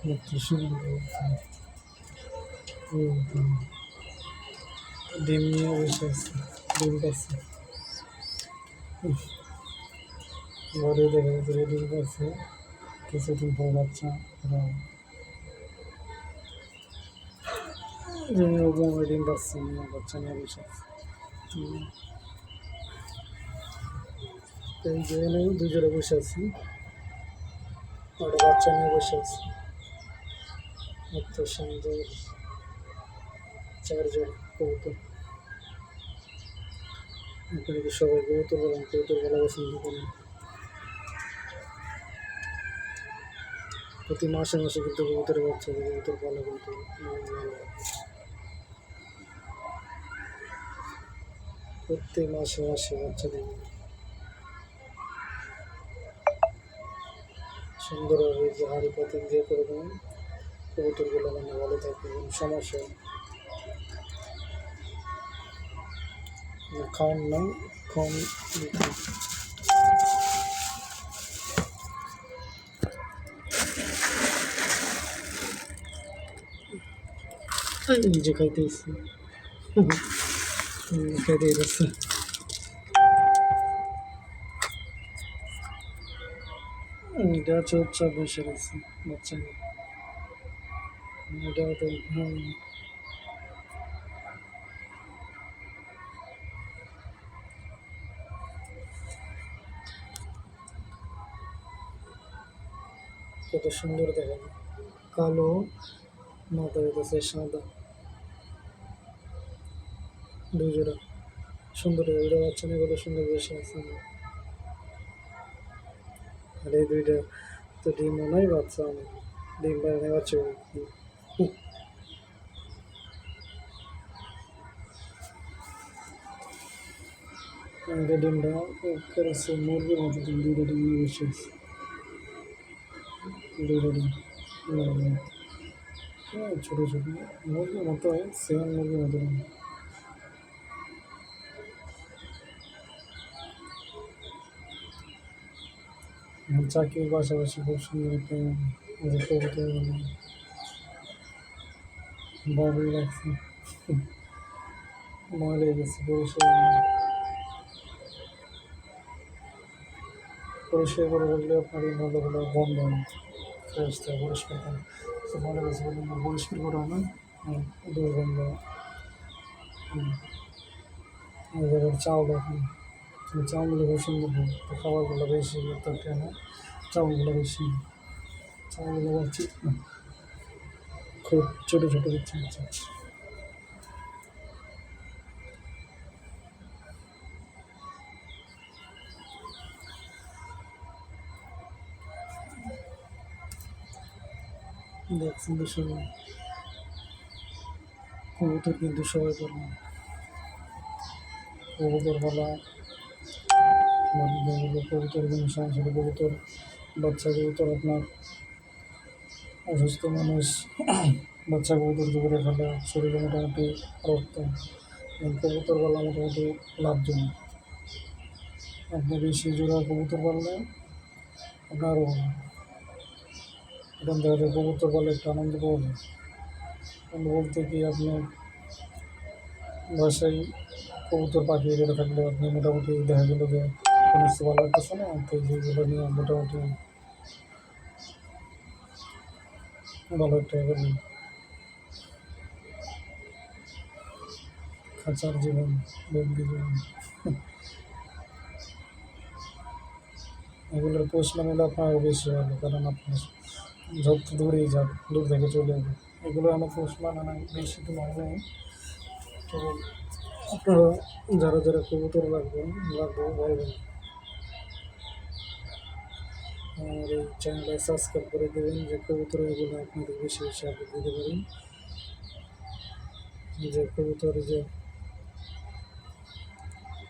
মাত্র শুরু ডিম নিয়ে বসে আছে, ডিম পাচ্ছে ঘরে দেখা যাচ্ছে ডিম পাচ্ছে, কিছুদিন পর বাচ্চা ডিম পাচ্ছে নিয়ে বাচ্চা নিয়ে বসে আছে। এই যে দুজনে বসে আছি, ওটা বাচ্চা নিয়ে বসে আছে, এত সুন্দর চারজন কবুতর। এখানে কি সবাই কবুতর বলেন, কবুতর বলা পছন্দ করেন। প্রতি মাসে মাসে কিন্তু কবুতরের বাচ্চা কবুতর পালা কিন্তু ভালো, প্রত্যেক মাসে মাসে বাচ্চা দেবে সুন্দরভাবে। যে হাঁড়ি পাতিল দিয়ে করে দেবেন কবুতরগুলো মানে ভালো থাকবে, কোনো সমস্যা খাওয়ান নাই খাওয়ান নিজে খাইতে ইচ্ছে খাইতে যাচ্ছে। এটা চুপচাপ বসে গেছে বাচ্চা, এটা তো কত সুন্দর দেখা যায়, কালো মাথা হইতেছে সাদা, দুই জোড়া সুন্দর। দুইটা বাচ্চা নিয়ে কত সুন্দর বসে আছে, আর এই দুইটা তো ডিমও নাই বাচ্চা অনেক, ডিম বাইরে বাচ্চা ডিমটা করেছে মুরগির মতো, ডিম দুইটা ডিম নিয়ে বসে আছে, দুইটা ডিম ছোটো ছোটো মুরগির মতো, সেম মুরগির মতো ডিম। চাকরির পাশাপাশি খুব সুন্দর একটা কবুতর ভালোই লাগছে, ময়লা গেছে পরিষ্কার করে বললে আপনার এই ময়লাগুলো গন্ধ ফ্রেশ থাকে, পরিষ্কার করে ময়লা গেছে বলে পরিষ্কার করা হয় না, দুর্গন্ধ। চাউল এখন চাউলগুলো খুব সুন্দর হয়, খাবারগুলো বেশি করতে না, চাউলগুলো বেশি, চাউলগুলো পাচ্ছি খুব ছোটো ছোটো দিচ্ছে দেখছেন তো সবাই, কবুতর কিন্তু সবাই করবেন, কবুতর বলা কবুতর কোনো সমস্যা, কবুতর বাচ্চা কবুতর আপনার অসুস্থ মানুষ বাচ্চা কবুতর জোরে ফেলে শরীরে মোটামুটি রক্ত, কবুতর বলা মোটামুটি লাভজনক। আপনি বেশি জোড়া কবুতর পাললে আপনার আরও ভালো, এখন দেখা যায় কবুতর পালে একটু আনন্দ পাওয়া যায়। বলতে কি আপনি বাসায় কবুতর পাখি এটা থাকলে আপনি মোটামুটি দেখা গেলো যে কোনো কিছু ভালো লাগতেছে না, তো যেগুলো নিয়ে মোটামুটি ভালো একটা খাঁচার জীবন, বন্দি জীবন, এগুলোর পোষ মানিলে আপনার বেশি ভালো, কারণ আপনার যত দূরেই যাক দূর থেকে চলে যাবে, এগুলো আমার পোষ মানে না, বেশি তো নেই। তো আপনারা যারা যারা কবুতর লাগবে বলবেন, আমার এই চ্যানেলে সাবস্ক্রাইব করে দেবেন, যে কবুতর এগুলো আপনাদের বেশি বেশি আপনি দিতে পারেন, যে কবুতর যে